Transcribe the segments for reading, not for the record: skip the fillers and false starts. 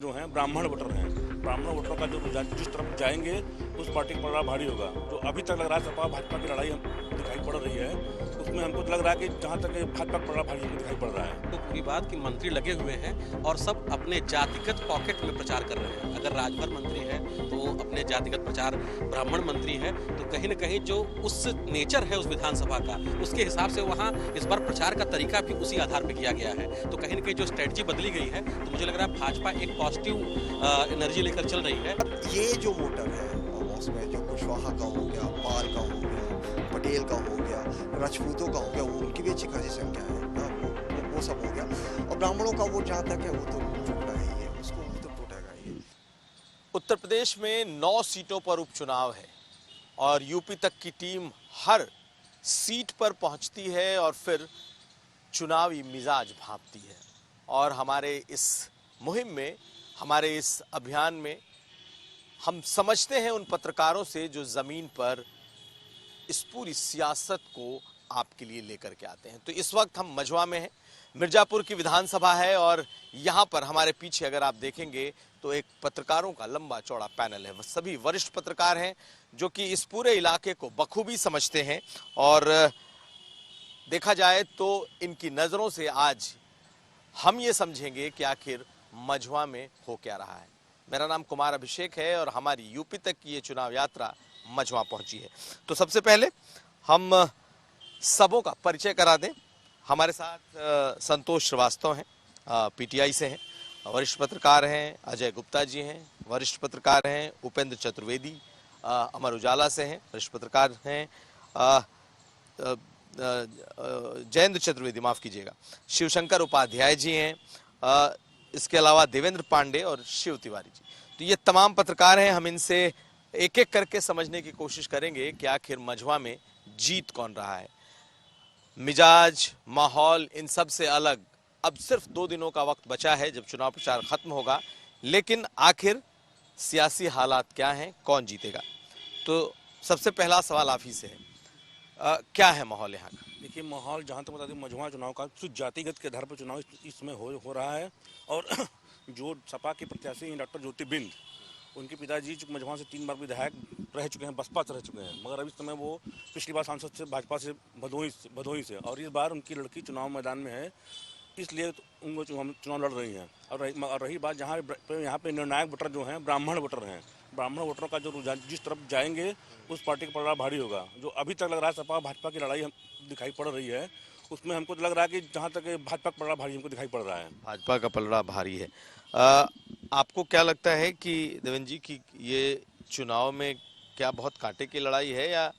जो हैं ब्राह्मण वोटर हैं। ब्राह्मण वोटरों का जो रुझान जिस तरफ जाएंगे उस पार्टी का पलड़ा भारी होगा। जो अभी तक लग रहा है सपा भाजपा की लड़ाई दिखाई पड़ रही है, उसमें हमको लग रहा है कि जहाँ तक भाजपा का पलड़ा भारी हमको दिखाई पड़ रहा है। तो पूरी बात कि मंत्री लगे हुए हैं और सब अपने जातिगत पॉकेट में प्रचार कर रहे हैं। अगर राजभर मंत्री है तो वो अपने जातिगत प्रचार, ब्राह्मण मंत्री है तो कहीं न कहीं जो उस नेचर है उस विधानसभा का, उसके हिसाब से वहाँ इस बार प्रचार का तरीका भी उसी आधार पर किया गया है। तो कहीं न कहीं जो स्ट्रेटजी बदली गई है, तो मुझे लग रहा है भाजपा एक पॉजिटिव एनर्जी लेकर चल रही है। ये जो वोटर है उसमें जो कुशवाहा का हो गया, पाल का हो गया, पटेल का हो गया, राजपूतों का हो गया, वो उनकी भी अच्छी खासी संख्या है ना, वो सब हो गया। और ब्राह्मणों का वोट जहाँ तक है वो तो टूटा ही है, उसको भी तो टूटेगा ही। उत्तर प्रदेश में 9 सीटों पर उपचुनाव है और यूपी तक की टीम हर सीट पर पहुंचती है और फिर चुनावी मिजाज भांपती है। और हमारे इस मुहिम में, हमारे इस अभियान में हम समझते हैं उन पत्रकारों से जो जमीन पर इस पूरी सियासत को आपके लिए लेकर के आते हैं। तो इस वक्त हम मझवा में हैं, मिर्जापुर की विधानसभा है और यहाँ पर हमारे पीछे अगर आप देखेंगे तो एक पत्रकारों का लंबा चौड़ा पैनल है। सभी वरिष्ठ पत्रकार हैं जो कि इस पूरे इलाके को बखूबी समझते हैं और देखा जाए तो इनकी नज़रों से आज हम ये समझेंगे कि आखिर मझवा में हो क्या रहा है। मेरा नाम कुमार अभिषेक है और हमारी यूपी तक की ये चुनाव यात्रा मझवा पहुंची है। तो सबसे पहले हम सबों का परिचय करा दें। हमारे साथ संतोष श्रीवास्तव हैं, पीटीआई से हैं, वरिष्ठ पत्रकार हैं। अजय गुप्ता जी हैं, वरिष्ठ पत्रकार हैं। उपेंद्र चतुर्वेदी अमर उजाला से हैं, वरिष्ठ पत्रकार हैं। जयेंद्र चतुर्वेदी, माफ कीजिएगा। शिवशंकर उपाध्याय जी हैं। इसके अलावा देवेंद्र पांडे और शिव तिवारी जी। तो ये तमाम पत्रकार हैं। हम इनसे एक एक करके समझने की कोशिश करेंगे कि आखिर मझवा में जीत कौन रहा है। मिजाज, माहौल इन सब से अलग अब सिर्फ 2 दिनों का वक्त बचा है जब चुनाव प्रचार खत्म होगा, लेकिन आखिर सियासी हालात क्या हैं, कौन जीतेगा। तो सबसे पहला सवाल आप ही से है, क्या है माहौल यहाँ का? देखिए, माहौल जहाँ तक बता दें मझवा चुनाव का सिर्फ जातिगत के आधार पर चुनाव इस समय हो रहा है। और जो सपा के प्रत्याशी हैं डॉक्टर ज्योति बिंद, उनके पिताजी मझवा से 3 बार विधायक रह चुके हैं, बसपा से रह चुके हैं, मगर अभी समय वो पिछली बार सांसद से भाजपा से भदोही से, और इस बार उनकी लड़की चुनाव मैदान में है, इसलिए उनको चुनाव लड़ रही हैं। और रही बात जहाँ यहाँ पे निर्णायक वोटर जो हैं ब्राह्मण वोटर हैं। ब्राह्मण वोटरों का जो रुझान जिस तरफ जाएंगे उस पार्टी का पलड़ा भारी होगा। जो अभी तक लग रहा है सपा भाजपा की लड़ाई दिखाई पड़ रही है, उसमें हमको लग रहा है कि जहाँ तक भाजपा का पलड़ा भारी हमको दिखाई पड़ रहा है। भाजपा का पलड़ा भारी है। आपको क्या लगता है कि देवेंद्र जी की ये चुनाव में क्या बहुत कांटे की लड़ाई है, या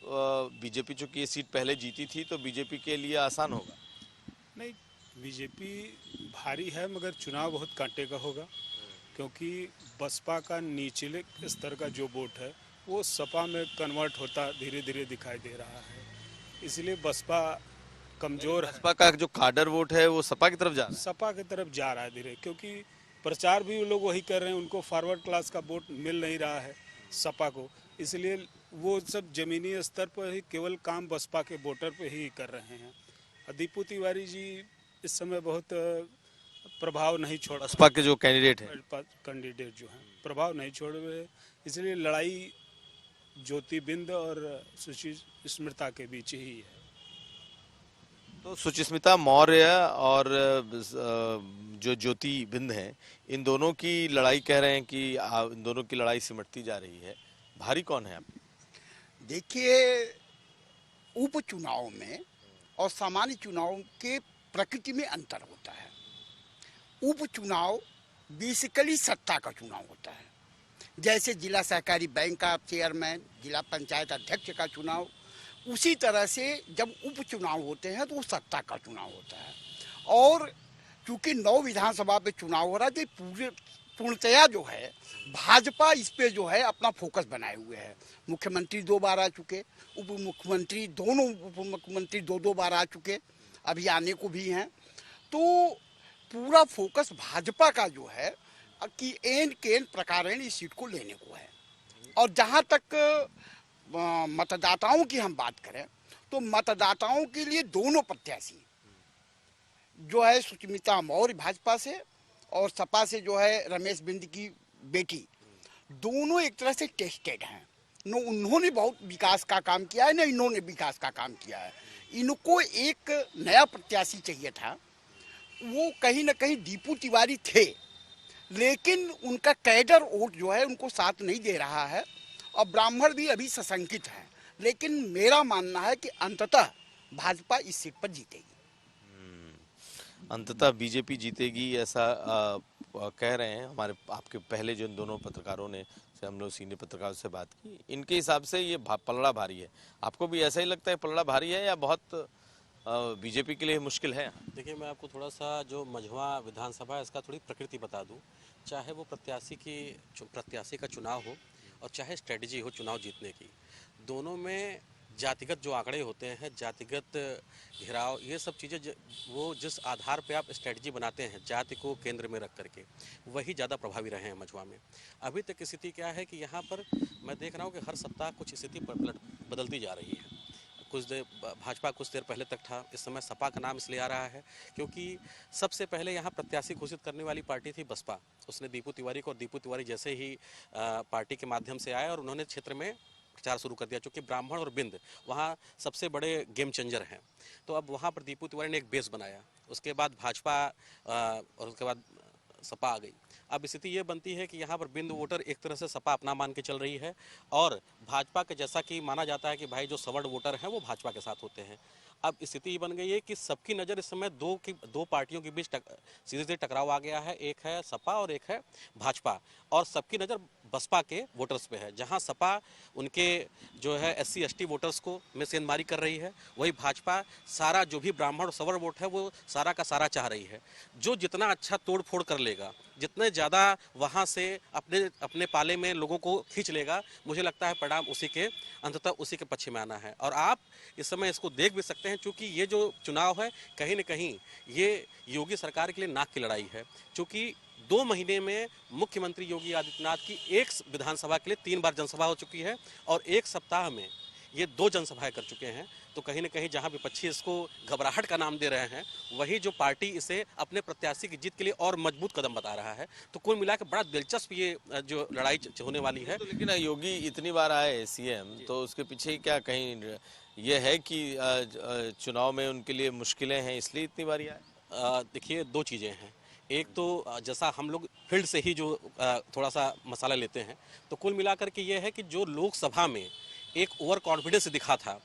बीजेपी चूंकि ये सीट पहले जीती थी तो बीजेपी के लिए आसान होगा? नहीं, बीजेपी भारी है मगर चुनाव बहुत कांटे का होगा, क्योंकि बसपा का निचले स्तर का जो वोट है वो सपा में कन्वर्ट होता धीरे धीरे दिखाई दे रहा है, इसलिए बसपा कमज़ोर है। बसपा का जो काडर वोट है वो सपा की तरफ जा रहा है। सपा की तरफ जा रहा है धीरे, क्योंकि प्रचार भी वो लोग वही कर रहे हैं, उनको फॉरवर्ड क्लास का वोट मिल नहीं रहा है सपा को, इसलिए वो सब जमीनी स्तर पर ही केवल काम बसपा के वोटर पे ही कर रहे हैं। दीपू तिवारी जी इस समय बहुत प्रभाव नहीं छोड़, बसपा के जो कैंडिडेट जो हैं प्रभाव नहीं छोड़ रहे, इसलिए लड़ाई ज्योति बिंद और सुचिस्मिता के बीच ही है। तो सुचिस्मिता मौर्य और जो ज्योति बिंद हैं, इन दोनों की लड़ाई कह रहे हैं कि इन दोनों की लड़ाई सिमटती जा रही है। भारी कौन है आप? देखिए, उपचुनाव में और सामान्य चुनाव के प्रकृति में अंतर होता है। उपचुनाव बेसिकली सत्ता का चुनाव होता है, जैसे जिला सहकारी बैंक का चेयरमैन, जिला पंचायत अध्यक्ष का चुनाव, उसी तरह से जब उपचुनाव होते हैं तो वो सत्ता का चुनाव होता है। और चूंकि 9 विधानसभा पे चुनाव हो रहा है तो पूर्णतया जो है भाजपा इस पे जो है अपना फोकस बनाए हुए है। मुख्यमंत्री 2 बार आ चुके, उप मुख्यमंत्री दोनों उप मुख्यमंत्री 2 बार आ चुके, अभी आने को भी हैं। तो पूरा फोकस भाजपा का जो है कि एन केन प्रकारेण इस सीट को लेने को है। और जहाँ तक मतदाताओं की हम बात करें तो मतदाताओं के लिए दोनों प्रत्याशी जो है सुचिस्मिता मौर्य भाजपा से और सपा से जो है रमेश बिंद की बेटी, दोनों एक तरह से टेस्टेड हैं। उन्होंने बहुत विकास का काम किया है, ना इन्होंने विकास का काम किया है। इनको एक नया प्रत्याशी चाहिए था। वो कहीं ना कहीं दीपू तिवारी थे, लेकिन उनका कैडर वोट जो है उनको साथ नहीं दे रहा है, और ब्राह्मण भी अभी सशंकित हैं। लेकिन मेरा मानना है कि अंततः भाजपा इस सीट पर जीतेगी। अंततः बीजेपी जीतेगी, ऐसा कह रहे हैं हमारे आपके पहले जो दोनों पत्रकारों ने, से हम लोग सीनियर पत्रकारों से बात की, इनके हिसाब से ये पलड़ा भारी है। आपको भी ऐसा ही लगता है पलड़ा भारी है, या बहुत बीजेपी के लिए मुश्किल है? देखिए, मैं आपको थोड़ा सा जो मझवा विधानसभा है इसका थोड़ी प्रकृति बता दूं। चाहे वो प्रत्याशी का चुनाव हो और चाहे स्ट्रेटजी हो चुनाव जीतने की, दोनों में जातिगत जो आंकड़े होते हैं, जातिगत घेराव, ये सब चीज़ें वो जिस आधार पे आप स्ट्रेटजी बनाते हैं जाति को केंद्र में रख करके, वही ज़्यादा प्रभावी रहे हैं मझवा में। अभी तक स्थिति क्या है कि यहाँ पर मैं देख रहा हूँ कि हर सप्ताह कुछ स्थिति बदलती जा रही है। कुछ देर भाजपा कुछ देर पहले तक था, इस समय सपा का नाम इसलिए आ रहा है क्योंकि सबसे पहले यहाँ प्रत्याशी घोषित करने वाली पार्टी थी बसपा। उसने दीपू तिवारी को, और दीपू तिवारी जैसे ही पार्टी के माध्यम से आए और उन्होंने क्षेत्र में प्रचार शुरू कर दिया, चूँकि ब्राह्मण और बिंद वहाँ सबसे बड़े गेम चेंजर हैं। तो अब वहाँ पर दीपू तिवारी ने एक बेस बनाया, उसके बाद भाजपा और उसके बाद सपा आ गई। अब स्थिति ये बनती है कि यहाँ पर बिंद वोटर एक तरह से सपा अपना मान के चल रही है, और भाजपा के जैसा कि माना जाता है कि भाई जो सवर्ण वोटर हैं वो भाजपा के साथ होते हैं। अब स्थिति ये बन गई है कि सबकी नज़र इस समय दो पार्टियों के बीच सीधे सीधे टकराव आ गया है। एक है सपा और एक है भाजपा, और सबकी नज़र बसपा के वोटर्स पे है। जहां सपा उनके जो है SC ST वोटर्स को में सेंधमारी कर रही है, वही भाजपा सारा जो भी ब्राह्मण और सवर्ण वोट है वो सारा का सारा चाह रही है। जो जितना अच्छा तोड़ फोड़ कर लेगा, जितने ज़्यादा वहां से अपने पाले में लोगों को खींच लेगा, मुझे लगता है परिणाम अंततः उसी के पक्ष में आना है। और आप इस समय इसको देख भी सकते हैं, चूँकि ये जो चुनाव है कहीं न कहीं ये योगी सरकार के लिए नाक की लड़ाई है। चूँकि 2 महीने में मुख्यमंत्री योगी आदित्यनाथ की एक विधानसभा के लिए 3 बार जनसभा हो चुकी है, और 1 सप्ताह में ये 2 जनसभाएं कर चुके हैं। तो कहीं न कहीं जहां विपक्षी इसको घबराहट का नाम दे रहे हैं, वही जो पार्टी इसे अपने प्रत्याशी की जीत के लिए और मजबूत कदम बता रहा है। तो कुल मिलाकर बड़ा दिलचस्प ये जो लड़ाई होने वाली है। तो लेकिन योगी इतनी बार आए CM, तो उसके पीछे क्या कहीं ये है कि चुनाव में उनके लिए मुश्किलें हैं इसलिए इतनी बार आए? देखिए, 2 चीज़ें हैं। एक तो जैसा हम लोग फील्ड से ही जो थोड़ा सा मसाला लेते हैं, तो कुल मिलाकर के ये है कि जो लोकसभा में एक ओवर कॉन्फिडेंस दिखा था,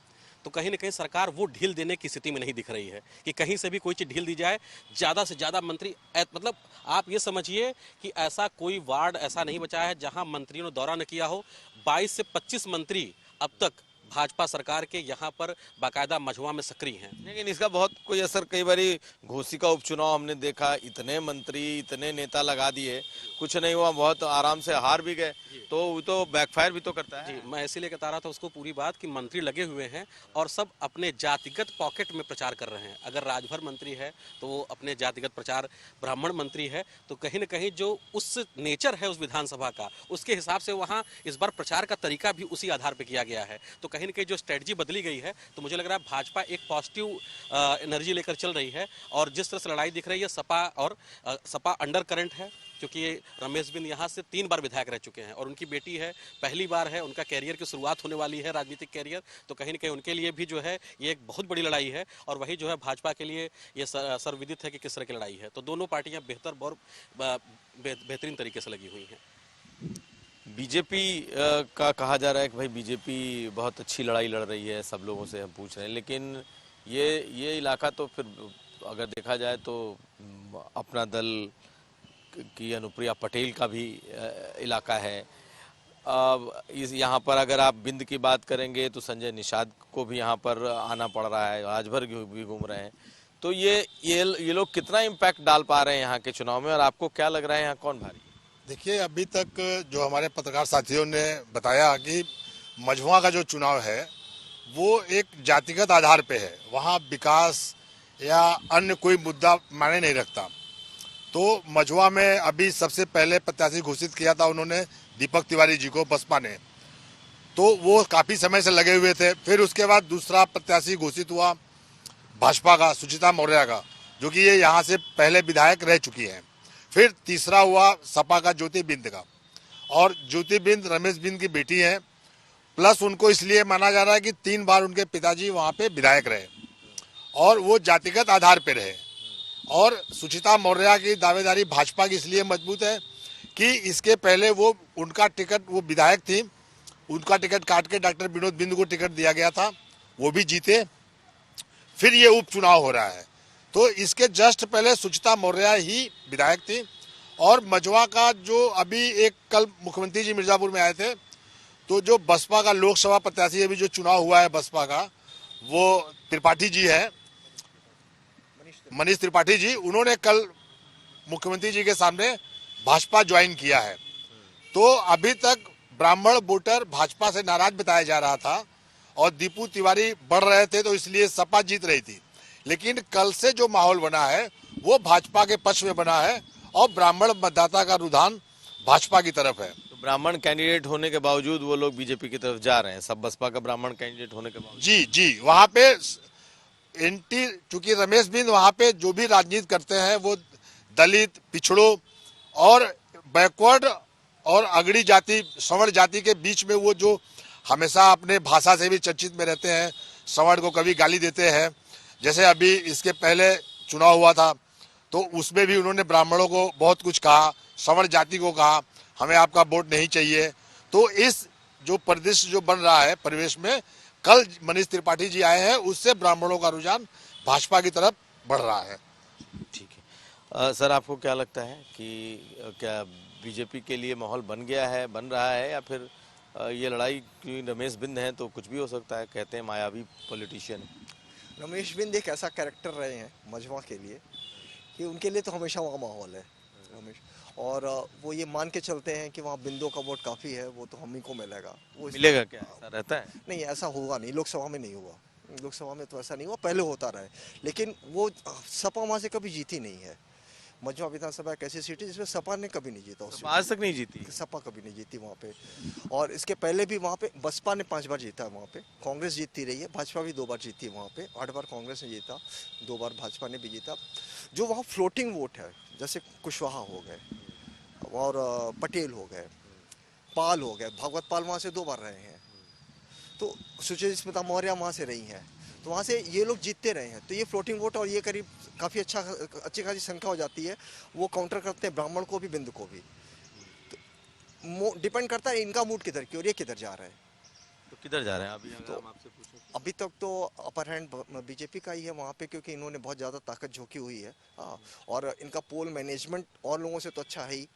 तो कहीं ना कहीं सरकार वो ढील देने की स्थिति में नहीं दिख रही है कि कहीं से भी कोई चीज़ ढील दी जाए। ज़्यादा से ज़्यादा मंत्री, मतलब आप ये समझिए कि ऐसा कोई वार्ड ऐसा नहीं बचा है जहां मंत्रियों ने दौरा न किया हो। 22 से 25 मंत्री अब तक भाजपा सरकार के यहाँ पर बाकायदा मझवा में सक्रिय हैं। लेकिन इसका बहुत कोई असर, कई बारी घोसी का उपचुनाव हमने देखा, इतने मंत्री इतने नेता लगा दिए, कुछ नहीं हुआ, बहुत आराम से हार भी गए, तो वो तो बैकफायर भी तो करता है। जी, मैं इसीलिए बता रहा था उसको पूरी बात कि मंत्री लगे हुए हैं और सब अपने जातिगत पॉकेट में प्रचार कर रहे हैं। अगर राजभर मंत्री है तो वो अपने जातिगत प्रचार, ब्राह्मण मंत्री है तो कहीं न कहीं जो उस नेचर है उस विधानसभा का, उसके हिसाब से वहाँ इस बार प्रचार का तरीका भी उसी आधार पर किया गया है। तो कहीं न कहीं जो स्ट्रेटजी बदली गई है, तो मुझे लग रहा है भाजपा एक पॉजिटिव एनर्जी लेकर चल रही है। और जिस तरह से लड़ाई दिख रही है, सपा अंडर करंट है, क्योंकि रमेश बिंद यहाँ से 3 बार विधायक रह चुके हैं और उनकी बेटी है, पहली बार है उनका कैरियर की शुरुआत होने वाली है, राजनीतिक कैरियर। तो कहीं न कहीं उनके लिए भी जो है ये एक बहुत बड़ी लड़ाई है, और वही जो है भाजपा के लिए ये सर्वविदित है कि किस तरह की लड़ाई है। तो दोनों पार्टियां बेहतरीन तरीके से लगी हुई हैं। बीजेपी का कहा जा रहा है कि भाई बीजेपी बहुत अच्छी लड़ाई लड़ रही है, सब लोगों से हम पूछ रहे हैं, लेकिन ये इलाका तो फिर अगर देखा जाए तो अपना दल की अनुप्रिया पटेल का भी इलाका है। यहाँ पर अगर आप बिंद की बात करेंगे तो संजय निषाद को भी यहाँ पर आना पड़ रहा है, राजभर भी घूम रहे हैं। तो ये लोग कितना इम्पैक्ट डाल पा रहे हैं यहाँ के चुनाव में, और आपको क्या लग रहा है यहाँ कौन भारी? देखिए, अभी तक जो हमारे पत्रकार साथियों ने बताया कि मझवा का जो चुनाव है वो एक जातिगत आधार पे है, वहाँ विकास या अन्य कोई मुद्दा मायने नहीं रखता। तो मझवा में अभी सबसे पहले प्रत्याशी घोषित किया था उन्होंने दीपक तिवारी जी को, बसपा ने, तो वो काफ़ी समय से लगे हुए थे। फिर उसके बाद दूसरा प्रत्याशी घोषित हुआ भाजपा का, सुचिता मौर्य का, जो कि ये यहाँ से पहले विधायक रह चुकी हैं। फिर तीसरा हुआ सपा का ज्योति बिंद का, और ज्योति बिंद रमेश बिंद की बेटी है, प्लस उनको इसलिए माना जा रहा है कि 3 बार उनके पिताजी वहां पे विधायक रहे और वो जातिगत आधार पे रहे। और सुचिता मौर्य की दावेदारी भाजपा की इसलिए मजबूत है कि इसके पहले वो उनका टिकट, वो विधायक थी, उनका टिकट काट के डॉक्टर विनोद बिंदु को टिकट दिया गया था, वो भी जीते। फिर ये उपचुनाव हो रहा है, तो इसके जस्ट पहले सुचिता मौर्य ही विधायक थी। और मझवा का जो अभी एक कल मुख्यमंत्री जी मिर्जापुर में आए थे, तो जो बसपा का लोकसभा प्रत्याशी अभी जो चुनाव हुआ है बसपा का, वो त्रिपाठी जी है, मनीष त्रिपाठी जी, उन्होंने कल मुख्यमंत्री जी के सामने भाजपा ज्वाइन किया है। तो अभी तक ब्राह्मण वोटर भाजपा से नाराज बताया जा रहा था और दीपू तिवारी बढ़ रहे थे, तो इसलिए सपा जीत रही थी। लेकिन कल से जो माहौल बना है वो भाजपा के पक्ष में बना है और ब्राह्मण मतदाता का रुझान भाजपा की तरफ है। तो ब्राह्मण कैंडिडेट होने के बावजूद वो लोग बीजेपी की तरफ जा रहे हैं, सब बसपा का ब्राह्मण कैंडिडेट होने के बावजूद। जी जी, वहाँ पे एंटी, चूंकि रमेश बिंद वहाँ पे जो भी राजनीति करते हैं वो दलित, पिछड़ों और बैकवर्ड और अगड़ी जाति, सवर्ण जाति के बीच में वो जो हमेशा अपने भाषा से भी चर्चित में रहते हैं, सवर्ण को कभी गाली देते हैं। जैसे अभी इसके पहले चुनाव हुआ था तो उसमें भी उन्होंने ब्राह्मणों को बहुत कुछ कहा, सवर्ण जाति को कहा हमें आपका वोट नहीं चाहिए। तो इस जो परिदृश्य जो बन रहा है परिवेश में, कल मनीष त्रिपाठी जी आए हैं, उससे ब्राह्मणों का रुझान भाजपा की तरफ बढ़ रहा है। ठीक है सर, आपको क्या लगता है कि क्या बीजेपी के लिए माहौल बन गया है, बन रहा है, या फिर ये लड़ाई की रमेश बिंद है तो कुछ भी हो सकता है, कहते हैं मायावी पॉलिटिशियन। रमेश बिंद एक ऐसा कैरेक्टर रहे हैं मझवा के लिए कि उनके लिए तो हमेशा वहाँ माहौल है रमेश, और वो ये मान के चलते हैं कि वहाँ बिंदु का वोट काफ़ी है, वो तो हम ही को मिलेगा। वो मिलेगा क्या, ऐसा रहता है? नहीं, ऐसा होगा नहीं, लोकसभा में नहीं हुआ, लोकसभा में तो ऐसा नहीं हुआ, पहले होता रहा है। लेकिन वो सपा वहाँ से कभी जीती नहीं है। मझवा विधानसभा एक ऐसी सीट है जिसमें सपा ने कभी नहीं जीता, तो आज तक नहीं जीती सपा कभी नहीं जीती वहाँ पे। और इसके पहले भी वहाँ पे बसपा ने 5 बार जीता है, वहाँ पे कांग्रेस जीतती रही है, भाजपा भी 2 बार जीती है वहाँ पे, 8 बार कांग्रेस ने जीता, 2 बार भाजपा ने भी जीता। जो वहाँ फ्लोटिंग वोट है, जैसे कुशवाहा हो गए और पटेल हो गए, पाल हो गए, भागवत पाल वहाँ से 2 बार रहे हैं, तो सुचिता मौर्य वहाँ से रही हैं, तो वहाँ से ये लोग जीतते रहे हैं। तो ये फ्लोटिंग वोट और ये करीब काफ़ी अच्छी खासी संख्या हो जाती है, वो काउंटर करते हैं ब्राह्मण को भी, बिंदु को भी। तो डिपेंड करता है इनका मूड किधर की और ये किधर जा रहा है। तो किधर जा रहे हैं अभी, अगर तो हम आपसे पूछें? अभी तक तो अपर हैंड बीजेपी का ही है वहाँ पे, क्योंकि इन्होंने बहुत ज़्यादा ताकत झोंकी हुई है। हाँ, और इनका पोल मैनेजमेंट और लोगों से तो अच्छा है ही।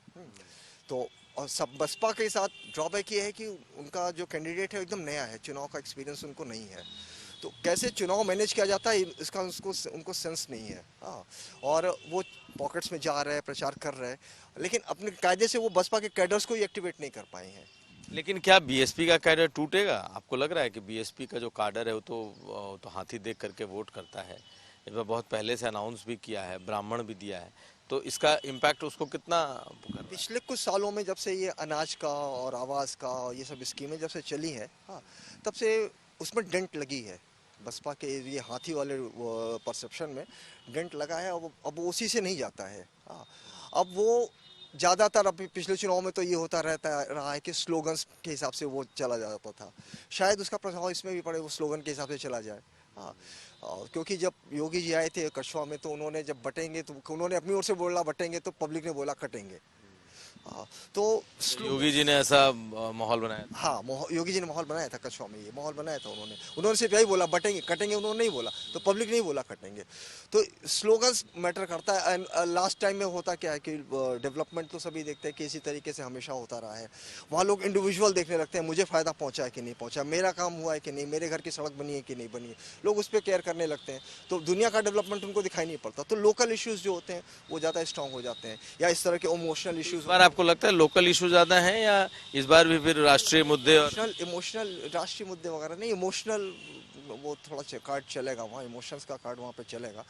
तो और सब बसपा के साथ ड्रॉबैक ये है कि उनका जो कैंडिडेट है एकदम नया है, चुनाव का एक्सपीरियंस उनको नहीं है, तो कैसे चुनाव मैनेज किया जाता है इसका उनको सेंस नहीं है। हाँ, और वो पॉकेट्स में जा रहे हैं, प्रचार कर रहे हैं, लेकिन अपने कायदे से वो बसपा के कैडर्स को ही एक्टिवेट नहीं कर पाए हैं। लेकिन क्या बीएसपी का कैडर टूटेगा? आपको लग रहा है कि बीएसपी का जो कैडर है वो तो हाथी देख करके वोट करता है, इस बार बहुत पहले से अनाउंस भी किया है, ब्राह्मण भी दिया है, तो इसका इम्पैक्ट उसको कितना? पिछले कुछ सालों में जब से ये अनाज का और आवास का ये सब स्कीमें जब से चली है, हाँ, तब से उसमें डेंट लगी है, बसपा के ये हाथी वाले परसेप्शन में डेंट लगा है। अब उसी से नहीं जाता है। हाँ, अब वो ज़्यादातर अभी पिछले चुनाव में तो ये होता रहा है कि स्लोगन्स के हिसाब से वो चला जाता था, शायद उसका प्रभाव इसमें भी पड़े, वो स्लोगन के हिसाब से चला जाए। हाँ, क्योंकि जब योगी जी आए थे कछुआ में, तो उन्होंने जब बटेंगे तो उन्होंने अपनी ओर से बोला बटेंगे, तो पब्लिक ने बोला कटेंगे। हाँ, तो योगी जी ने ऐसा माहौल बनाया था। हाँ, योगी जी ने माहौल बनाया था कछुआ में, ये माहौल बनाया था उन्होंने सिर्फ यही बोला बटेंगे, कटेंगे उन्होंने नहीं बोला, तो पब्लिक नहीं बोला कटेंगे। तो स्लोगन्स मैटर करता है। एंड लास्ट टाइम में होता क्या है कि डेवलपमेंट तो सभी देखते हैं कि इसी तरीके से हमेशा होता रहा है, वहाँ लोग इंडिविजुअल देखने लगते हैं, मुझे फ़ायदा पहुँचा है कि नहीं पहुँचा, मेरा काम हुआ है कि नहीं, मेरे घर की सड़क बनी है कि नहीं बनी है, लोग उस पर केयर करने लगते हैं। तो दुनिया का डेवलपमेंट उनको दिखाई नहीं पड़ता, तो लोकल इश्यूज़ जो होते हैं वो ज़्यादा स्ट्रॉन्ग हो जाते हैं, या इस तरह के इमोशनल इश्यूज़। आपको लगता है लोकल इशू ज्यादा है, या इस बार भी फिर राष्ट्रीय मुद्दे? और इमोशनल राष्ट्रीय मुद्दे वगैरह नहीं, इमोशनल वो थोड़ा कार्ड चलेगा वहाँ, इमोशंस का कार्ड वहाँ पे चलेगा।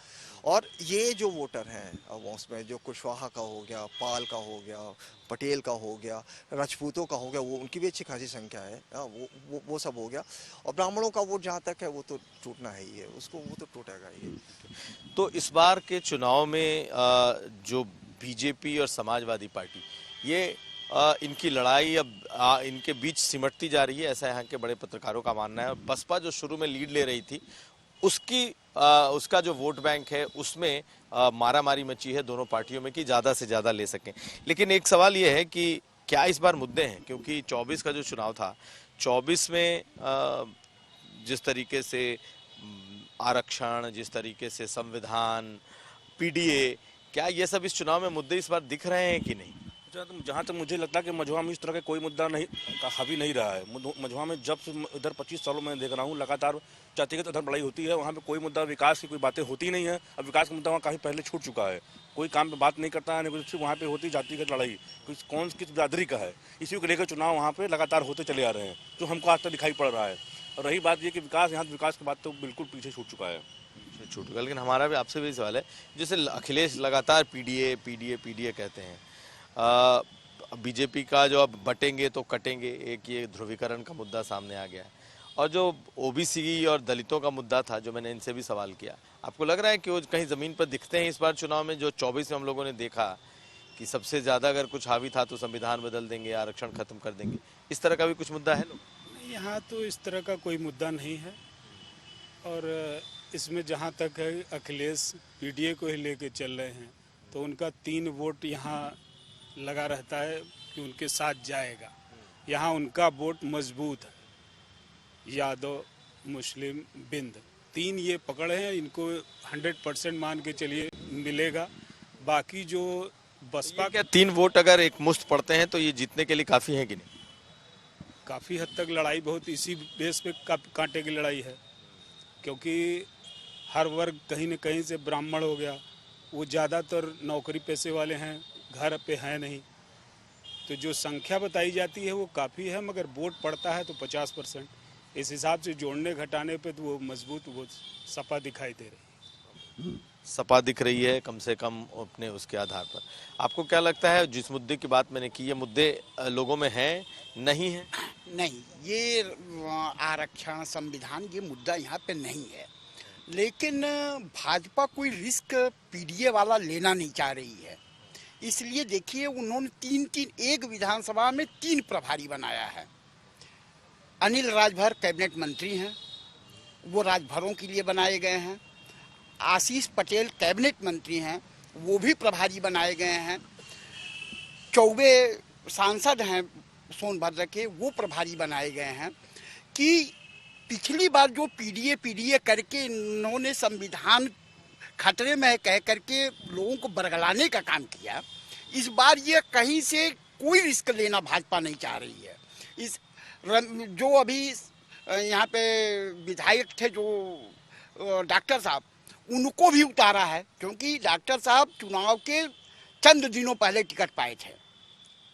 और ये जो वोटर हैं उसमें जो कुशवाहा का हो गया, पाल का हो गया, पटेल का हो गया, राजपूतों का हो गया, वो उनकी भी अच्छी खासी संख्या है। वो सब हो गया। और ब्राह्मणों का वोट जहाँ तक है वो तो टूटना है ही है, उसको वो तो टूटेगा ही। तो इस बार के चुनाव में जो बीजेपी और समाजवादी पार्टी, ये इनकी लड़ाई अब इनके बीच सिमटती जा रही है, ऐसा यहाँ के बड़े पत्रकारों का मानना है। बसपा जो शुरू में लीड ले रही थी उसका जो वोट बैंक है उसमें मारामारी मची है दोनों पार्टियों में कि ज़्यादा से ज़्यादा ले सकें। लेकिन एक सवाल ये है कि क्या इस बार मुद्दे हैं, क्योंकि 24 का जो चुनाव था, 24 में जिस तरीके से आरक्षण, जिस तरीके से संविधान, पीडीए, क्या ये सब इस चुनाव में मुद्दे इस बार दिख रहे हैं कि नहीं? जहाँ तक मुझे लगता है कि मझवा में इस तरह का कोई मुद्दा नहीं का हावी नहीं रहा है। मझवा में जब से इधर 25 सालों में देख रहा हूँ लगातार जातिगत अधर लड़ाई होती है। वहाँ पे कोई मुद्दा विकास की कोई बातें होती नहीं है। अब विकास का मुद्दा वहाँ काफ़ी पहले छूट चुका है। कोई काम पे बात नहीं करता है, नहीं वहाँ पे होती जातिगत लड़ाई, कौन किस बिरादरी का है, इसी को लेकर चुनाव वहाँ पे लगातार होते चले आ रहे हैं, जो हमको आज तक दिखाई पड़ रहा है। और रही बात ये कि विकास, यहाँ विकास की बात तो बिल्कुल पीछे छूट चुका है। छूट चुका। लेकिन हमारा भी आपसे भी सवाल है, जैसे अखिलेश लगातार पीडीए कहते हैं, बीजेपी का जो अब बटेंगे तो कटेंगे, एक ये ध्रुवीकरण का मुद्दा सामने आ गया है, और जो ओबीसी और दलितों का मुद्दा था, जो मैंने इनसे भी सवाल किया, आपको लग रहा है कि वो कहीं ज़मीन पर दिखते हैं इस बार चुनाव में? जो 24 में हम लोगों ने देखा कि सबसे ज़्यादा अगर कुछ हावी था तो संविधान बदल देंगे, आरक्षण खत्म कर देंगे, इस तरह का भी कुछ मुद्दा है? लोग यहाँ तो इस तरह का कोई मुद्दा नहीं है। और इसमें जहाँ तक है अखिलेश पीडीए को ही लेके चल रहे हैं, तो उनका 3 वोट यहाँ लगा रहता है कि उनके साथ जाएगा। यहाँ उनका वोट मजबूत है, यादव, मुस्लिम, बिंद, 3 ये पकड़े हैं, इनको 100% मान के चलिए मिलेगा। बाकी जो बसपा, क्या 3 वोट अगर एक मुश्त पड़ते हैं तो ये जीतने के लिए काफ़ी है कि नहीं? काफ़ी हद तक लड़ाई बहुत इसी बेस पे कांटे की लड़ाई है, क्योंकि हर वर्ग कहीं न कहीं से ब्राह्मण हो गया, वो ज़्यादातर नौकरी पेशे वाले हैं, घर पे हैं नहीं, तो जो संख्या बताई जाती है वो काफ़ी है, मगर वोट पड़ता है तो 50%। इस हिसाब से जोड़ने घटाने पे तो वो मजबूत वो सपा दिखाई दे रही है। सपा दिख रही है कम से कम अपने उसके आधार पर। आपको क्या लगता है, जिस मुद्दे की बात मैंने की, ये मुद्दे लोगों में हैं, नहीं है? नहीं, ये आरक्षण, संविधान, ये मुद्दा यहाँ पे नहीं है। लेकिन भाजपा कोई रिस्क पीडीए वाला लेना नहीं चाह रही है, इसलिए देखिए उन्होंने 3 एक विधानसभा में 3 प्रभारी बनाया है। अनिल राजभर कैबिनेट मंत्री हैं, वो राजभरों के लिए बनाए गए हैं। आशीष पटेल कैबिनेट मंत्री हैं, वो भी प्रभारी बनाए गए हैं। चौबे सांसद हैं सोनभद्र के, वो प्रभारी बनाए गए हैं। कि पिछली बार जो पीडीए करके इन्होंने संविधान खतरे में है कह करके लोगों को बरगलाने का काम किया, इस बार ये कहीं से कोई रिस्क लेना भाजपा नहीं चाह रही है। इस जो अभी यहाँ पे विधायक थे जो डॉक्टर साहब, उनको भी उतारा है, क्योंकि डॉक्टर साहब चुनाव के चंद दिनों पहले टिकट पाए थे,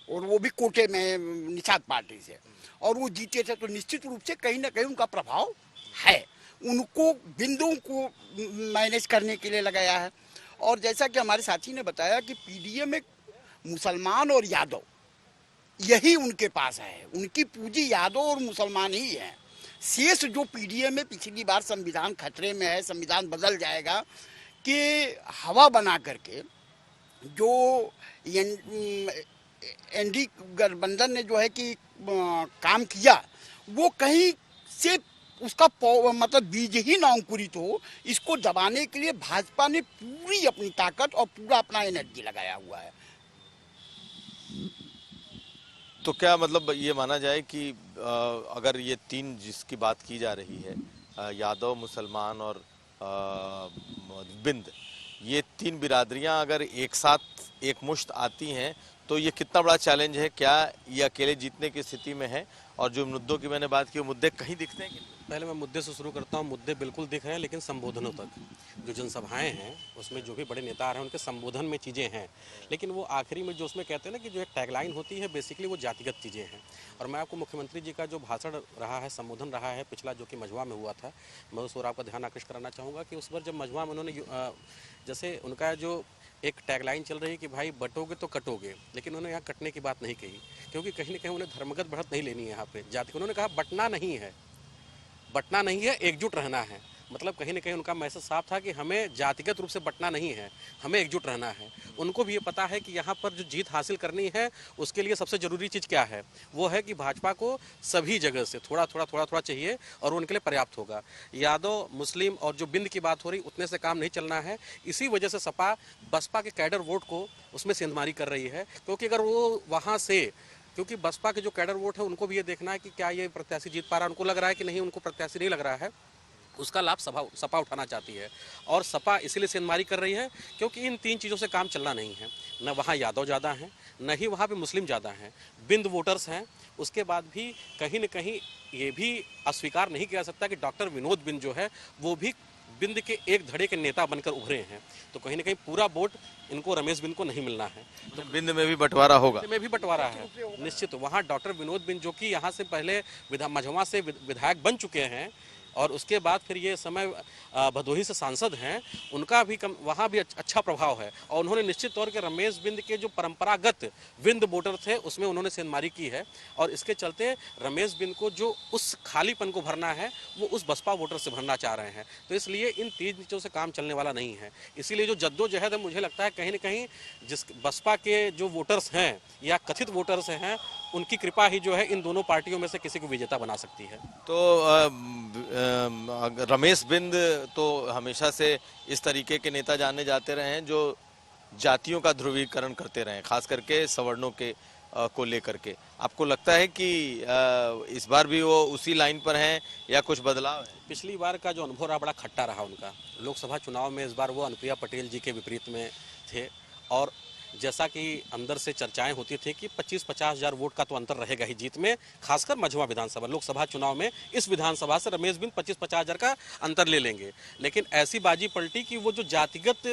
और वो भी कोटे में निषाद पार्टी से, और वो जीते थे, तो निश्चित रूप से कहीं ना कहीं उनका प्रभाव है। उनको बिंदुओं को मैनेज करने के लिए लगाया है। और जैसा कि हमारे साथी ने बताया कि पीडीए में मुसलमान और यादव यही उनके पास है, उनकी पूंजी यादव और मुसलमान ही है। शेष जो पीडीए में पिछली बार संविधान खतरे में है, संविधान बदल जाएगा कि हवा बना करके जो एनडी गठबंधन ने जो है कि काम किया, वो कहीं से उसका मतलब बीज ही ना अंकुरित हो, इसको दबाने के लिए भाजपा ने पूरी अपनी ताकत और पूरा अपना एनर्जी लगाया हुआ है। तो क्या मतलब ये माना जाए कि अगर ये 3 जिसकी बात की जा रही है, यादव, मुसलमान और बिंद, ये 3 बिरादरियां अगर एक साथ एक मुश्त आती हैं तो ये कितना बड़ा चैलेंज है? क्या ये अकेले जीतने की स्थिति में है? और जो मुद्दों की मैंने बात की, वो मुद्दे कहीं दिखते हैं कि? पहले मैं मुद्दे से शुरू करता हूँ। मुद्दे बिल्कुल दिख रहे हैं, लेकिन संबोधनों तक, जो जनसभाएं हैं उसमें जो भी बड़े नेता आ रहे हैं उनके संबोधन में चीज़ें हैं, लेकिन वो आखिरी में जो उसमें कहते हैं ना कि जो एक टैगलाइन होती है, बेसिकली वो जातिगत चीज़ें हैं। और मैं आपको मुख्यमंत्री जी का जो भाषण रहा है, संबोधन रहा है पिछला, जो कि मझवा में हुआ था, मैं उस ओर आपका ध्यान आकृष्ट कराना चाहूँगा कि उस पर जब मझवा में उन्होंने जैसे उनका जो एक टैगलाइन चल रही है कि भाई बटोगे तो कटोगे, लेकिन उन्होंने यहाँ कटने की बात नहीं कही, क्योंकि कहीं ना कहीं उन्हें धर्मगत बढ़त नहीं लेनी है यहाँ पे जाति। उन्होंने कहा बटना नहीं है, बटना नहीं है, एकजुट रहना है। मतलब कहीं ना कहीं उनका मैसेज साफ था कि हमें जातिगत रूप से बंटना नहीं है, हमें एकजुट रहना है। उनको भी ये पता है कि यहाँ पर जो जीत हासिल करनी है उसके लिए सबसे ज़रूरी चीज़ क्या है, वो है कि भाजपा को सभी जगह से थोड़ा थोड़ा चाहिए और उनके लिए पर्याप्त होगा। यादव, मुस्लिम और जो बिंद की बात हो रही उतने से काम नहीं चलना है। इसी वजह से सपा बसपा के कैडर वोट को उसमें सेंधमारी कर रही है, क्योंकि अगर वो वहाँ से, क्योंकि बसपा के जो कैडर वोट है उनको भी ये देखना है कि क्या ये प्रत्याशी जीत पा रहा है। उनको लग रहा है कि नहीं, उनको प्रत्याशी नहीं लग रहा है, उसका लाभ सपा उठाना चाहती है। और सपा इसीलिए सेंधमारी कर रही है क्योंकि इन तीन चीज़ों से काम चलना नहीं है। न वहाँ यादव ज़्यादा हैं, न ही वहाँ पे मुस्लिम ज़्यादा हैं, बिंद वोटर्स हैं। उसके बाद भी कहीं न कहीं ये भी अस्वीकार नहीं किया सकता कि डॉक्टर विनोद बिंद जो है वो भी बिंद के एक धड़े के नेता बनकर उभरे हैं। तो कहीं ना कहीं पूरा वोट इनको रमेश बिंद को नहीं मिलना है। तो बिंद में भी बंटवारा होगा, में भी बंटवारा है निश्चित। वहाँ डॉक्टर विनोद बिंद जो कि यहाँ से पहले मझवा से विधायक बन चुके हैं और उसके बाद फिर ये समय भदोही से सांसद हैं, उनका भी वहाँ भी अच्छा प्रभाव है। और उन्होंने निश्चित तौर के रमेश बिंद के जो परंपरागत बिंद वोटर थे उसमें उन्होंने सेंधमारी की है। और इसके चलते रमेश बिंद को जो उस खालीपन को भरना है वो उस बसपा वोटर से भरना चाह रहे हैं। तो इसलिए इन तीन चीज़ों से काम चलने वाला नहीं है। इसीलिए जो जद्दोजहद है, मुझे लगता है कहीं ना कहीं जिस बसपा के जो वोटर्स हैं या कथित वोटर्स हैं, उनकी कृपा ही जो है इन दोनों पार्टियों में से किसी को विजेता बना सकती है। तो रमेश बिंद तो हमेशा से इस तरीके के नेता जाने जाते रहे हैं जो जातियों का ध्रुवीकरण करते रहे हैं, खास करके सवर्णों के को लेकर के। आपको लगता है कि इस बार भी वो उसी लाइन पर हैं या कुछ बदलाव है? पिछली बार का जो अनुभव रहा बड़ा खट्टा रहा उनका लोकसभा चुनाव में। इस बार वो अनुप्रिया पटेल जी के विपरीत में थे और जैसा कि अंदर से चर्चाएं होती थी कि 25-50 हज़ार वोट का तो अंतर रहेगा ही जीत में, खासकर मझवा विधानसभा लोकसभा चुनाव में। इस विधानसभा से रमेश बिंद 25-50 हज़ार का अंतर ले लेंगे, लेकिन ऐसी बाजी पलटी कि वो जो जातिगत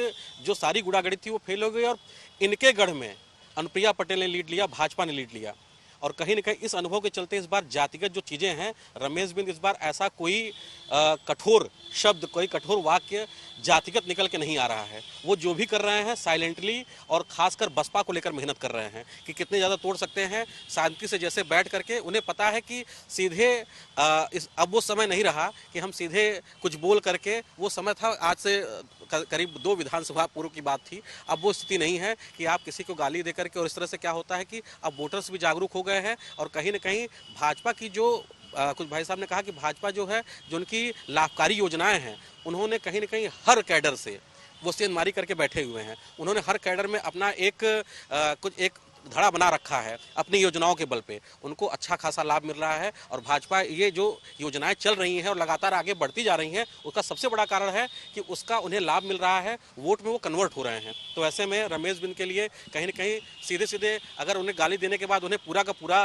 जो सारी गुड़ागड़ी थी वो फेल हो गई और इनके गढ़ में अनुप्रिया पटेल ने लीड लिया, भाजपा ने लीड लिया। और कहीं ना कहीं इस अनुभव के चलते इस बार जातिगत जो चीज़ें हैं, रमेश बिंद इस बार ऐसा कोई कठोर शब्द, कोई कठोर वाक्य जातिगत निकल के नहीं आ रहा है। वो जो भी कर रहे हैं साइलेंटली और खासकर बसपा को लेकर मेहनत कर रहे हैं कि कितने ज़्यादा तोड़ सकते हैं शांति से, जैसे बैठ करके। उन्हें पता है कि सीधे अब वो समय नहीं रहा कि हम सीधे कुछ बोल करके, वो समय था आज से करीब 2 विधानसभा पूर्व की बात थी। अब वो स्थिति नहीं है कि आप किसी को गाली दे करके, और इस तरह से क्या होता है कि अब वोटर्स भी जागरूक हो गए हैं। और कहीं ना कहीं भाजपा की जो कुछ भाई साहब ने कहा कि भाजपा जो है, जो उनकी लाभकारी योजनाएं हैं, उन्होंने कहीं ना कहीं हर कैडर से वो सेंधमारी करके बैठे हुए हैं। उन्होंने हर कैडर में अपना एक धड़ा बना रखा है अपनी योजनाओं के बल पे। उनको अच्छा खासा लाभ मिल रहा है और भाजपा ये जो योजनाएं चल रही हैं और लगातार आगे बढ़ती जा रही हैं, उसका सबसे बड़ा कारण है कि उसका उन्हें लाभ मिल रहा है, वोट में वो कन्वर्ट हो रहे हैं। तो ऐसे में रमेश बिंद के लिए कहीं न कहीं सीधे सीधे अगर उन्हें गाली देने के बाद उन्हें पूरा का पूरा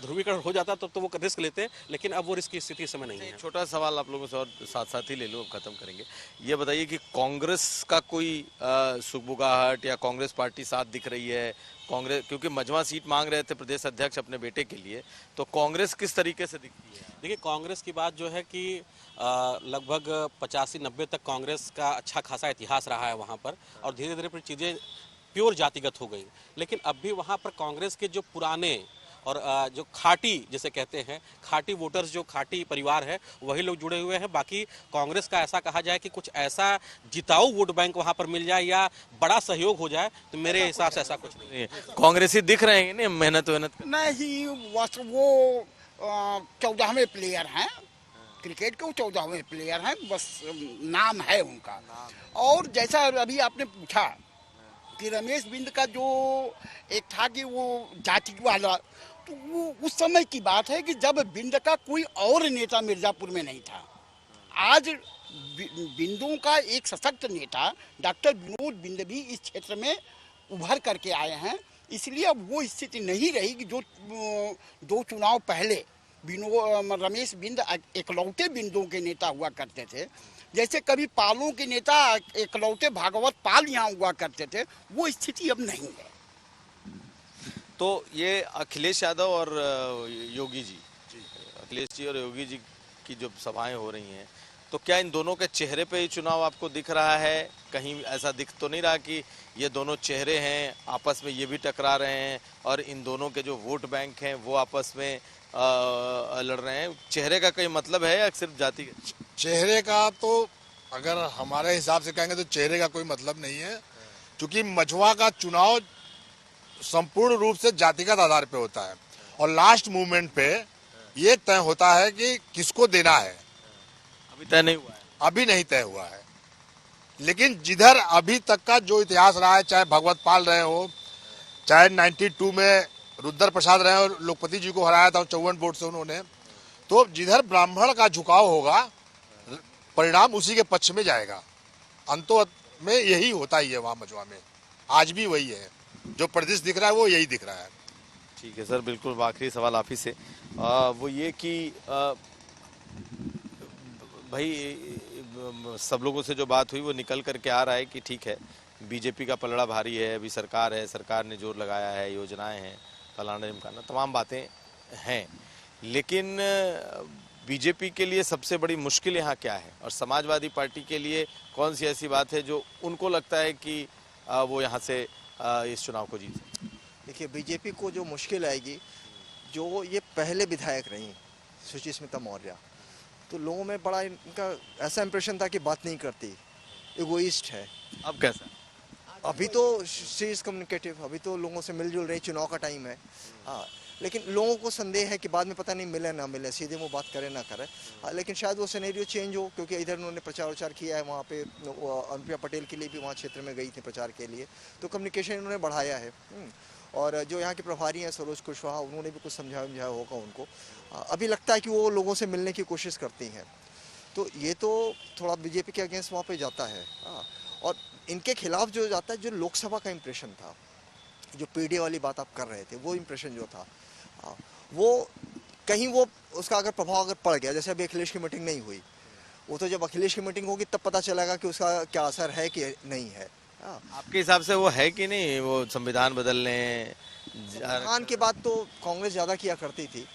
ध्रुवीकरण हो जाता तब तो वो रिस्क लेते, लेकिन अब वो रिस्क की स्थिति इस समय नहीं है। छोटा सवाल आप लोगों से और साथ ही ले लो, खत्म करेंगे। ये बताइए कि कांग्रेस का कोई सुगबुगाहट या कांग्रेस पार्टी साथ दिख रही है? कांग्रेस क्योंकि मझवा सीट मांग रहे थे प्रदेश अध्यक्ष अपने बेटे के लिए, तो कांग्रेस किस तरीके से दिखती है? देखिए, कांग्रेस की बात जो है कि लगभग 85-90 तक कांग्रेस का अच्छा खासा इतिहास रहा है वहाँ पर, और धीरे धीरे फिर चीज़ें प्योर जातिगत हो गई। लेकिन अब भी वहाँ पर कांग्रेस के जो पुराने और जो खाटी जिसे कहते हैं, खाटी वोटर्स, जो खाटी परिवार है, वही लोग जुड़े हुए हैं। बाकी कांग्रेस का ऐसा कहा जाए कि कुछ ऐसा जिताऊ वोट बैंक वहां पर मिल जाए या बड़ा सहयोग हो जाए, तो मेरे हिसाब से ऐसा कुछ नहीं है। कांग्रेसी दिख रहे हैं ना मेहनत नहीं, वो 14वें प्लेयर हैं क्रिकेट के, वो 14वें प्लेयर हैं, बस नाम है उनका। और जैसा अभी आपने पूछा कि रमेश बिंद का जो एक था कि वो जाति वाला, तो वो उस समय की बात है कि जब बिंद का कोई और नेता मिर्जापुर में नहीं था। आज बिंदों का एक सशक्त नेता डॉक्टर विनोद बिंद भी इस क्षेत्र में उभर करके आए हैं। इसलिए अब वो स्थिति नहीं रही कि जो 2 चुनाव पहले रमेश बिंद एकलौते बिंदों के नेता हुआ करते थे। जैसे कभी पालों के नेता एकलौते भागवत पाल यहाँ हुआ करते थे, वो स्थिति अब नहीं है। तो ये अखिलेश यादव और योगी जी, अखिलेश जी और योगी जी की जो सभाएं हो रही हैं, तो क्या इन दोनों के चेहरे पे ही चुनाव आपको दिख रहा है? कहीं ऐसा दिख तो नहीं रहा कि ये दोनों चेहरे हैं, आपस में ये भी टकरा रहे हैं और इन दोनों के जो वोट बैंक हैं वो आपस में लड़ रहे हैं? चेहरे का कोई मतलब है या सिर्फ जाति? चेहरे का तो अगर हमारे हिसाब से कहेंगे तो चेहरे का कोई मतलब नहीं है, क्योंकि मझवा का चुनाव संपूर्ण रूप से जातिगत आधार पे होता है और लास्ट मूवमेंट पे ये तय होता है कि किसको देना है। अभी तय नहीं हुआ है। अभी नहीं तय हुआ है, लेकिन जिधर अभी तक का जो इतिहास रहा है, चाहे भगवत पाल रहे हो, चाहे 92 में रुद्र प्रसाद रहे और लोकपति जी को हराया था 54 वोट से उन्होंने, तो जिधर ब्राह्मण का झुकाव होगा परिणाम उसी के पक्ष में जाएगा। अंतो में यही होता ही है वहां मझवा में, आज भी वही है, जो परिदृश्य दिख रहा है वो यही दिख रहा है। ठीक है सर, बिल्कुल आखिरी सवाल आप ही से वो ये कि भाई सब लोगों से जो बात हुई वो निकल करके आ रहा है कि ठीक है बीजेपी का पलड़ा भारी है, अभी सरकार है, सरकार ने जोर लगाया है, योजनाएं हैं, फलाना ढिमकाना तमाम बातें हैं, लेकिन बीजेपी के लिए सबसे बड़ी मुश्किल यहाँ क्या है और समाजवादी पार्टी के लिए कौन सी ऐसी बात है जो उनको लगता है कि वो यहाँ से इस चुनाव को जीत? देखिए, बीजेपी को जो मुश्किल आएगी, जो ये पहले विधायक रही सुचिस्मिता मौर्य, तो लोगों में बड़ा इनका ऐसा इंप्रेशन था कि बात नहीं करती, इगोइस्ट है। अब कैसा? अभी तो शी इज कम्युनिकेटिव, अभी तो लोगों से मिलजुल रही, चुनाव का टाइम है। हाँ, लेकिन लोगों को संदेह है कि बाद में पता नहीं मिले ना मिले, सीधे वो बात करे ना करे। हाँ, लेकिन शायद वो सिनेरियो चेंज हो, क्योंकि इधर उन्होंने प्रचार उचार किया है, वहाँ पे अनुप्रिया पटेल के लिए भी वहाँ क्षेत्र में गई थी प्रचार के लिए, तो कम्युनिकेशन इन्होंने बढ़ाया है। और जो यहाँ के प्रभारी हैं सरोज कुशवाहा, उन्होंने भी कुछ समझाया होगा उनको। अभी लगता है कि वो लोगों से मिलने की कोशिश करती हैं, तो ये तो थोड़ा बीजेपी के अगेंस्ट वहाँ पे जाता है। और इनके खिलाफ जो जाता है, जो लोकसभा का इम्प्रेशन था, जो पीडीए वाली बात आप कर रहे थे, वो इम्प्रेशन जो था, वो कहीं वो उसका अगर प्रभाव अगर पड़ गया, जैसे अभी अखिलेश की मीटिंग नहीं हुई, वो तो जब अखिलेश की मीटिंग होगी तब पता चलेगा कि उसका क्या असर है कि नहीं है। आपके हिसाब से वो है कि नहीं, वो संविधान बदलने? संविधान की बात तो कांग्रेस ज़्यादा किया करती थी,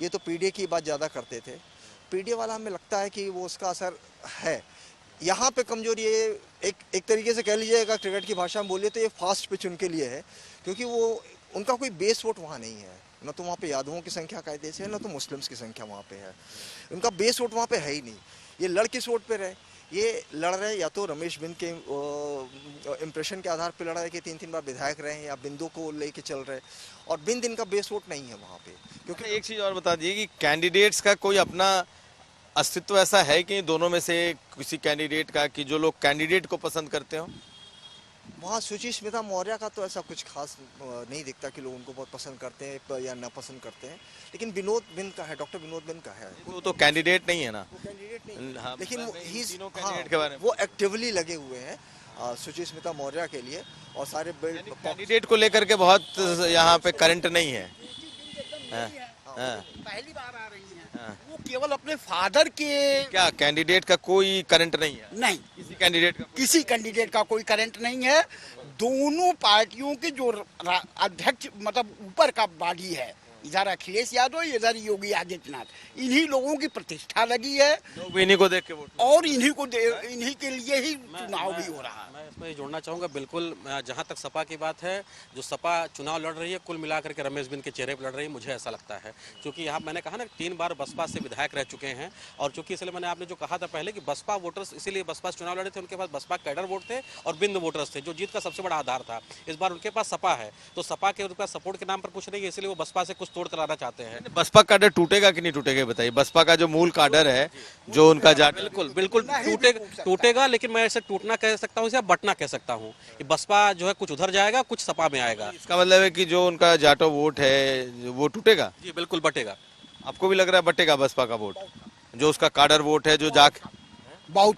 ये तो पीडीए की बात ज़्यादा करते थे। पीडीए वाला हमें लगता है कि वो उसका असर है। यहाँ पे कमजोरी ये एक तरीके से कह लीजिएगा, क्रिकेट की भाषा में बोलिए तो ये फास्ट पिच उनके लिए है, क्योंकि वो उनका कोई बेस वोट वहाँ नहीं है, न तो वहाँ पे यादवों की संख्या कायदे से है, न तो मुस्लिम्स की संख्या वहाँ पे है। उनका बेस वोट वहाँ पे है ही नहीं। ये लड़ किस वोट पे रहे? ये लड़ रहे या तो रमेश बिंद के इम्प्रेशन के आधार पे लड़ रहे कि 3-3 बार विधायक रहे हैं, या बिंदु को लेके चल रहे, और बिंद इनका बेस वोट नहीं है वहाँ पे। क्योंकि एक चीज़ और बता दीजिए कि कैंडिडेट्स का कोई अपना अस्तित्व ऐसा है कि दोनों में से किसी कैंडिडेट का, कि जो लोग कैंडिडेट को पसंद करते हो? वहाँ सुचिस्मिता मौर्य का तो ऐसा कुछ खास नहीं दिखता कि लोग उनको बहुत पसंद करते हैं या नापसंद करते हैं, लेकिन विनोद बिंद का है, डॉक्टर विनोद बिंद का है। वो तो कैंडिडेट नहीं है ना? वो कैंडिडेट नहीं, हाँ, लेकिन कैंडिडेट के बारे में वो एक्टिवली लगे हुए हैं सुचिस्मिता मौर्य के लिए, और सारे कैंडिडेट को लेकर के बहुत यहाँ पे करंट नहीं है। पहली बार आ रही हैं, वो केवल अपने फादर के। क्या कैंडिडेट का कोई करंट नहीं है? नहीं, किसी कैंडिडेट का कोई करंट नहीं है। दोनों पार्टियों के जो अध्यक्ष, मतलब ऊपर का बॉडी है, इधर अखिलेश यादव, इधर योगी आदित्यनाथ, इन्हीं लोगों की प्रतिष्ठा लगी है, लोग इन्हीं को देख के वोट, और इन्हीं के लिए ही चुनाव भी हो रहा है। मैं इसमें जोड़ना चाहूँगा, बिल्कुल जहाँ तक सपा की बात है, जो सपा चुनाव लड़ रही है कुल मिलाकर के रमेश बिंद के चेहरे पर लड़ रही है, मुझे ऐसा लगता है, क्योंकि यहाँ मैंने कहा ना 3 बार बसपा से विधायक रह चुके हैं, और चूंकि इसलिए मैंने आपने जो कहा था पहले कि बसपा वोटर्स, इसीलिए बसपा चुनाव लड़े थे, उनके पास बसपा कैडर वोट थे और बिंद वोटर्स थे, जो जीत का सबसे बड़ा आधार था। इस बार उनके पास सपा है, तो सपा के उनके पास सपोर्ट के नाम पर कुछ नहीं है, इसलिए वो बसपा से कुछ तोड़ कराना चाहते हैं। बसपा काडर टूटेगा कि नहीं टूटेगा बताइए? बसपा का जो मूल काडर है, जो उनका बिल्कुल बिल्कुल टूटेगा, लेकिन मैं इसे टूटना कह सकता हूँ, इसे बटना कह सकता हूँ। बसपा जो है कुछ उधर जाएगा, कुछ सपा में आएगा। इसका मतलब है कि जो उनका जाटो वोट है वो टूटेगा? जी बिल्कुल बटेगा। आपको भी लग रहा है बटेगा बसपा का वोट, जो उसका काडर वोट है, जो जाके बहुत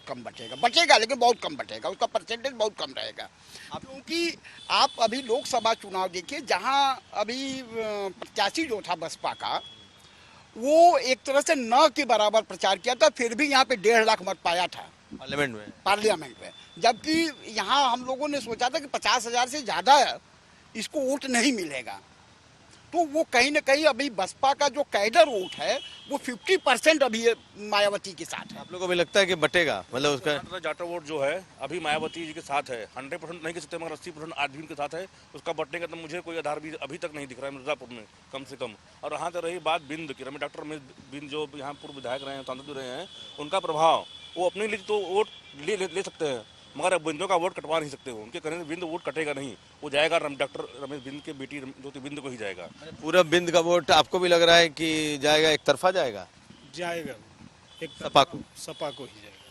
कम बचेगा, लेकिन बहुत कम बचेगा, उसका परसेंटेज बहुत कम रहेगा। क्योंकि आप अभी लोकसभा चुनाव देखिए, जहां अभी प्रत्याशी जो था बसपा का, वो एक तरह से न के बराबर प्रचार किया था, फिर भी यहाँ पे 1.5 लाख मत पाया था पार्लियामेंट में, जबकि यहाँ हम लोगों ने सोचा था कि 50,000 से ज्यादा इसको वोट नहीं मिलेगा। तो वो कहीं ना कहीं अभी बसपा का जो कैडर वोट है वो 50% अभी मायावती के साथ है। आप लोगों को भी लगता है कि बटेगा, मतलब उसका जाटा वोट जो है अभी मायावती जी के साथ है, 100% नहीं कह सकते मगर 80% आज भी उनके साथ है। उसका बटने का तो मुझे कोई आधार भी अभी तक नहीं दिख रहा है मिर्जापुर में, कम से कम। और यहाँ तो रही बात बिंद की, डॉक्टर रमेश बिंद जो यहाँ पूर्व विधायक रहे हैं, सांसद रहे हैं, उनका प्रभाव वो अपने लिए तो वोट ले सकते हैं, मगर अब बिंदों का वोट कटवा नहीं सकते वो। उनके कहने से बिंद वोट कटेगा नहीं, वो जाएगा डॉक्टर रमेश बिंद के बेटी ज्योति बिंद को ही जाएगा। पूरा बिंद का वोट आपको भी लग रहा है कि जाएगा, एक तरफा जाएगा एक सपा को ही जाएगा।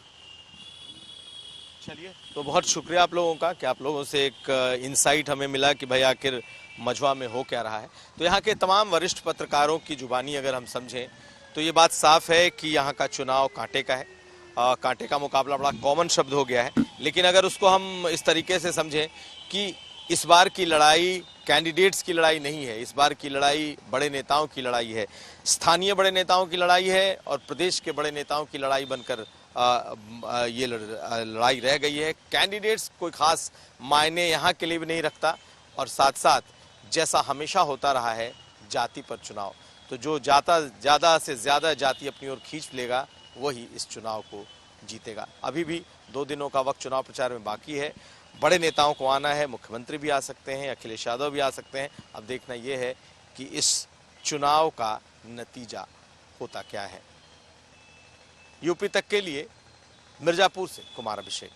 चलिए, तो बहुत शुक्रिया आप लोगों का कि आप लोगों से एक इंसाइट हमें मिला कि भाई आखिर मझवा में हो क्या रहा है। तो यहाँ के तमाम वरिष्ठ पत्रकारों की जुबानी अगर हम समझें तो ये बात साफ है कि यहाँ का चुनाव कांटे का है। कांटे का मुकाबला बड़ा कॉमन शब्द हो गया है, लेकिन अगर उसको हम इस तरीके से समझें कि इस बार की लड़ाई कैंडिडेट्स की लड़ाई नहीं है, इस बार की लड़ाई बड़े नेताओं की लड़ाई है, स्थानीय बड़े नेताओं की लड़ाई है और प्रदेश के बड़े नेताओं की लड़ाई बनकर ये लड़ाई रह गई है। कैंडिडेट्स कोई खास मायने यहाँ के लिए भी नहीं रखता और साथ साथ जैसा हमेशा होता रहा है जाति पर चुनाव, तो जो ज़्यादा से ज़्यादा जाति अपनी ओर खींच लेगा वही इस चुनाव को जीतेगा। अभी भी 2 दिनों का वक्त चुनाव प्रचार में बाकी है। बड़े नेताओं को आना है, मुख्यमंत्री भी आ सकते हैं, अखिलेश यादव भी आ सकते हैं। अब देखना यह है कि इस चुनाव का नतीजा होता क्या है। यूपी तक के लिए मिर्जापुर से कुमार अभिषेक।